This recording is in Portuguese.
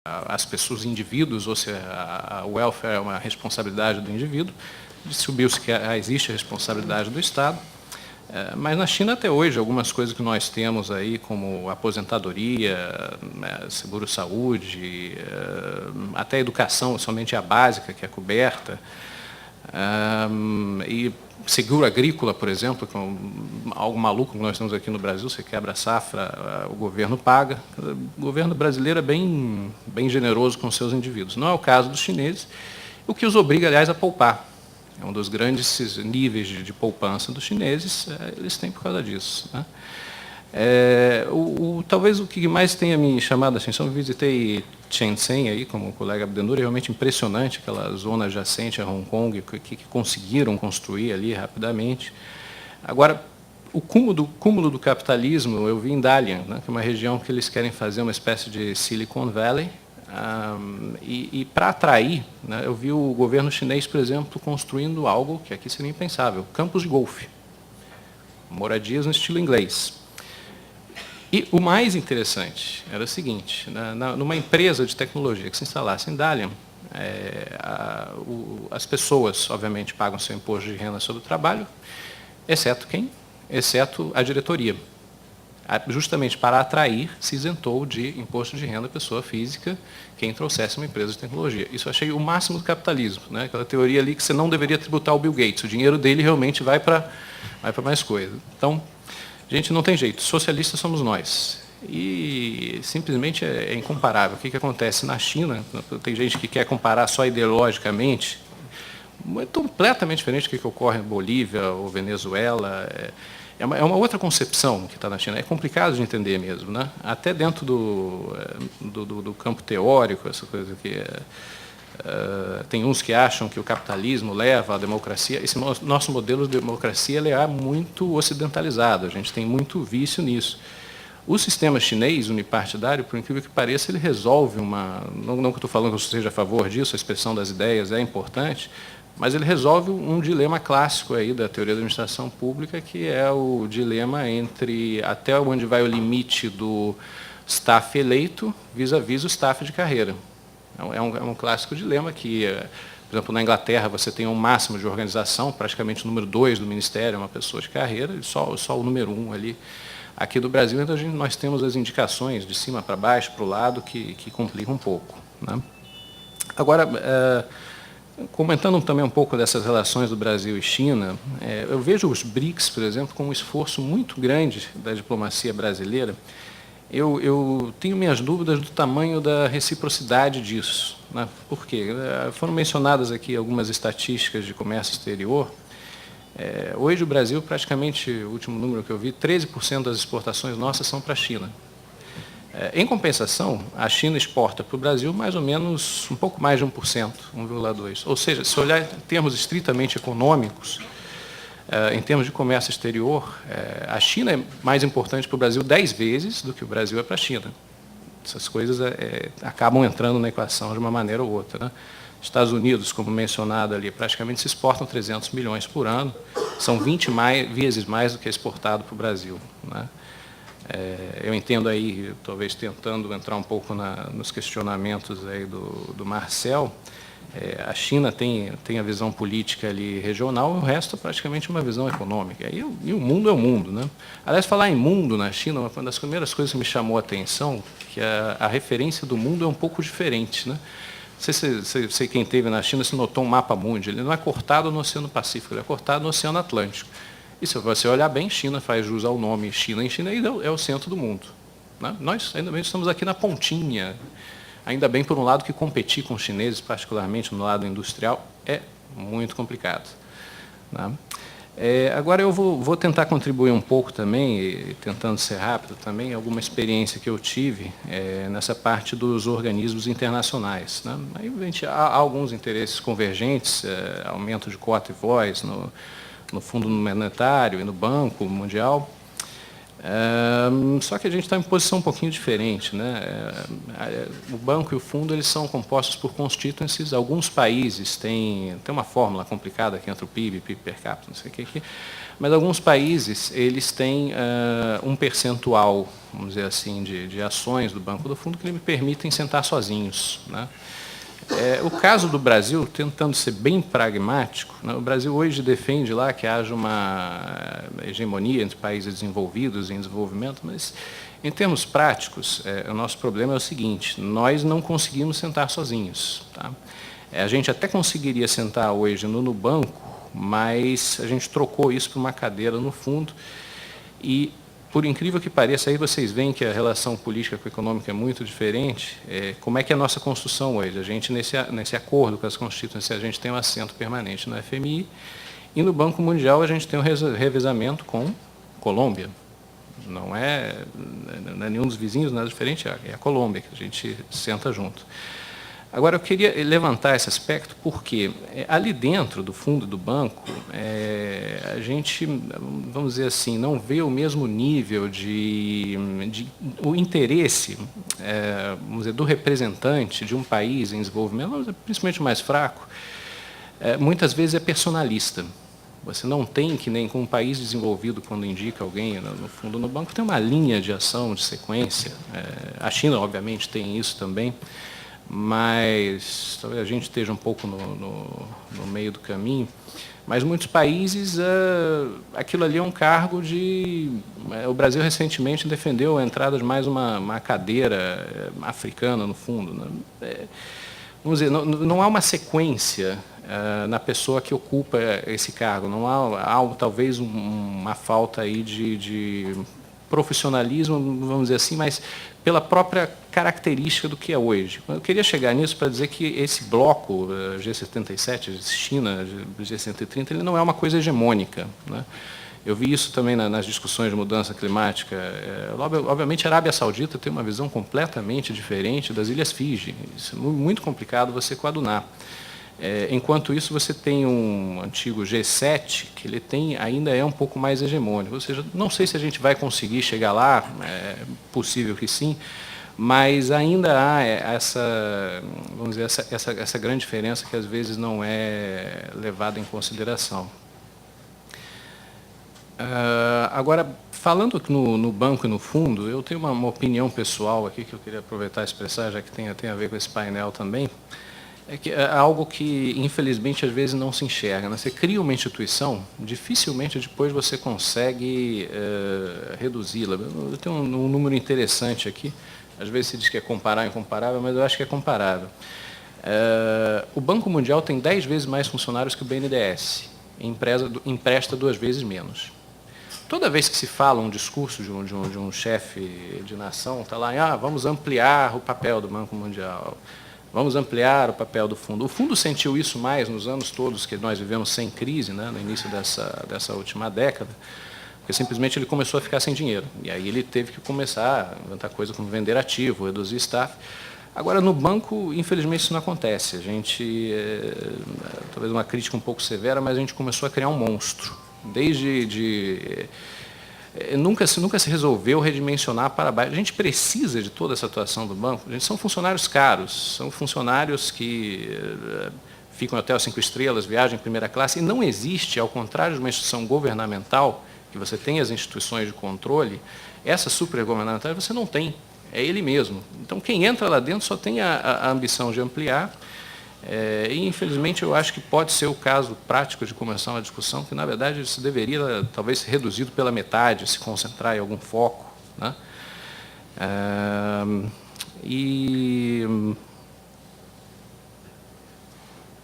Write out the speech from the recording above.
as pessoas, os indivíduos, ou se o welfare é uma responsabilidade do indivíduo, distribuiu-se que existe a responsabilidade do Estado. Mas na China, até hoje, algumas coisas que nós temos aí, como aposentadoria, seguro-saúde, até a educação, somente a básica, que é coberta, e seguro agrícola, por exemplo, que é algo maluco que nós temos aqui no Brasil, você quebra a safra, o governo paga. O governo brasileiro é bem generoso com os seus indivíduos. Não é o caso dos chineses, o que os obriga, aliás, a poupar. É um dos grandes níveis de poupança dos chineses, eles têm por causa disso. Né? Talvez o que mais tenha me chamado a atenção, eu visitei Shenzhen, aí, como o colega Abdenur, é realmente impressionante, aquela zona adjacente a Hong Kong, que conseguiram construir ali rapidamente. Agora, o cúmulo do capitalismo eu vi em Dalian, né, que é uma região que eles querem fazer uma espécie de Silicon Valley, e para atrair, né, eu vi o governo chinês, por exemplo, construindo algo que aqui seria impensável, campos de golfe, moradias no estilo inglês. E o mais interessante era o seguinte, numa empresa de tecnologia que se instalasse em Dalian, as pessoas, obviamente, pagam seu imposto de renda sobre o trabalho, exceto quem? Exceto a diretoria. Justamente para atrair, se isentou de imposto de renda à pessoa física quem trouxesse uma empresa de tecnologia. Isso eu achei o máximo do capitalismo, né? Aquela teoria ali que você não deveria tributar o Bill Gates, o dinheiro dele realmente vai para mais coisa. Então, gente, não tem jeito, socialistas somos nós. E simplesmente é incomparável. O que acontece na China, tem gente que quer comparar só ideologicamente, é completamente diferente do que ocorre em Bolívia ou Venezuela. É uma outra concepção que está na China. É complicado de entender mesmo, né? Até dentro do campo teórico, essa coisa aqui. Tem uns que acham que o capitalismo leva à democracia. Esse nosso modelo de democracia ele é muito ocidentalizado. A gente tem muito vício nisso. O sistema chinês unipartidário, por incrível que pareça, ele resolve não que eu estou falando que eu seja a favor disso, a expressão das ideias é importante, mas ele resolve um dilema clássico aí da teoria da administração pública, que é o dilema entre até onde vai o limite do staff eleito vis-à-vis o staff de carreira. É um clássico dilema que, por exemplo, na Inglaterra você tem um máximo de organização, praticamente o número 2 do ministério é uma pessoa de carreira, e só o número 1 ali. Aqui do Brasil, então, nós temos as indicações de cima para baixo, para o lado, que complicam um pouco. Né? Agora, comentando também um pouco dessas relações do Brasil e China, eu vejo os BRICS, por exemplo, com um esforço muito grande da diplomacia brasileira. Eu tenho minhas dúvidas do tamanho da reciprocidade disso. Né? Por quê? Foram mencionadas aqui algumas estatísticas de comércio exterior. Hoje o Brasil, praticamente, o último número que eu vi, 13% das exportações nossas são para a China. Em compensação, a China exporta para o Brasil mais ou menos um pouco mais de 1%, 1,2%. Ou seja, se olhar em termos estritamente econômicos, em termos de comércio exterior, a China é mais importante para o Brasil 10 vezes do que o Brasil é para a China. Essas coisas acabam entrando na equação de uma maneira ou outra. Né? Estados Unidos, como mencionado ali, praticamente se exportam 300 milhões por ano, são 20 vezes mais do que é exportado para o Brasil. Né? Eu entendo aí, talvez tentando entrar um pouco nos questionamentos aí do Marcel, a China tem a visão política ali regional, o resto é praticamente uma visão econômica. E o mundo é o mundo. Né? Aliás, falar em mundo na China, uma das primeiras coisas que me chamou a atenção, que a referência do mundo é um pouco diferente. Né? Sei quem esteve na China se notou um mapa mundi, ele não é cortado no Oceano Pacífico, ele é cortado no Oceano Atlântico. E se você olhar bem, China faz jus ao nome China em China e é o centro do mundo. Né? Nós ainda bem estamos aqui na pontinha. Ainda bem, por um lado, que competir com os chineses, particularmente no lado industrial, é muito complicado. Né? Agora eu vou tentar contribuir um pouco também, e tentando ser rápido também, alguma experiência que eu tive nessa parte dos organismos internacionais. Né? Aí, há alguns interesses convergentes, aumento de cota e voz no Fundo Monetário e no Banco Mundial. Só que a gente está em posição um pouquinho diferente, né? O banco e o fundo eles são compostos por constituencies. Alguns países têm uma fórmula complicada aqui entre o PIB, PIB per capita, não sei o que aqui, mas alguns países eles têm um percentual, vamos dizer assim, de ações do banco ou do fundo que lhe permitem sentar sozinhos, né? O caso do Brasil, tentando ser bem pragmático, né, o Brasil hoje defende lá que haja uma hegemonia entre países desenvolvidos e em desenvolvimento, mas, em termos práticos, o nosso problema é o seguinte: nós não conseguimos sentar sozinhos. Tá? A gente até conseguiria sentar hoje no banco, mas a gente trocou isso por uma cadeira no fundo e, por incrível que pareça, aí vocês veem que a relação política com a econômica é muito diferente. Como é que é a nossa construção hoje? A gente, nesse acordo com as constituintes, a gente tem um assento permanente no FMI, e no Banco Mundial a gente tem um revezamento com Colômbia. Não é nenhum dos vizinhos, nada diferente, é a Colômbia que a gente senta junto. Agora, eu queria levantar esse aspecto porque ali dentro do fundo do banco, a gente, vamos dizer assim, não vê o mesmo nível o interesse, vamos dizer, do representante de um país em desenvolvimento, vamos dizer, principalmente o mais fraco, muitas vezes é personalista. Você não tem, que nem com um país desenvolvido, quando indica alguém no fundo no banco, tem uma linha de ação, de sequência. A China, obviamente, tem isso também, mas talvez a gente esteja um pouco no meio do caminho. Mas muitos países, aquilo ali é um cargo de... O Brasil recentemente defendeu a entrada de mais uma cadeira africana no fundo, né? Vamos dizer, não há uma sequência na pessoa que ocupa esse cargo, não há talvez uma falta aí de profissionalismo, vamos dizer assim, mas pela própria característica do que é hoje. Eu queria chegar nisso para dizer que esse bloco, G77, China, G130, ele não é uma coisa hegemônica, né? Eu vi isso também nas discussões de mudança climática. Obviamente, a Arábia Saudita tem uma visão completamente diferente das Ilhas Fiji. Isso é muito complicado você coadunar. Enquanto isso, você tem um antigo G7, que ele ainda é um pouco mais hegemônico. Ou seja, não sei se a gente vai conseguir chegar lá, é possível que sim, mas ainda há vamos dizer, essa grande diferença que às vezes não é levada em consideração. Agora, falando no banco e no fundo, eu tenho uma opinião pessoal aqui que eu queria aproveitar e expressar, já que tem a ver com esse painel também. Que é algo que, infelizmente, às vezes não se enxerga, né? Você cria uma instituição, dificilmente depois você consegue reduzi-la. Eu tenho um número interessante aqui, às vezes se diz que é comparar incomparável, mas eu acho que é comparável. O Banco Mundial tem 10 vezes mais funcionários que o BNDES, empresta 2 vezes menos. Toda vez que se fala um discurso de um chefe de nação, está lá, vamos ampliar o papel do Banco Mundial, vamos ampliar o papel do fundo. O fundo sentiu isso mais nos anos todos que nós vivemos sem crise, né, no início dessa última década, porque simplesmente ele começou a ficar sem dinheiro. E aí ele teve que começar a inventar coisa como vender ativo, reduzir staff. Agora, no banco, infelizmente, isso não acontece. A gente, talvez uma crítica um pouco severa, mas a gente começou a criar um monstro. Nunca se resolveu redimensionar para baixo. A gente precisa de toda essa atuação do banco. A gente são funcionários caros, são funcionários que ficam em hotel 5 estrelas, viajam em primeira classe, e não existe, ao contrário de uma instituição governamental, que você tem as instituições de controle, essa supergovernamental você não tem, é ele mesmo. Então, quem entra lá dentro só tem a ambição de ampliar. E, infelizmente, eu acho que pode ser o caso prático de começar uma discussão que, na verdade, isso deveria, talvez, ser reduzido pela metade, se concentrar em algum foco, né?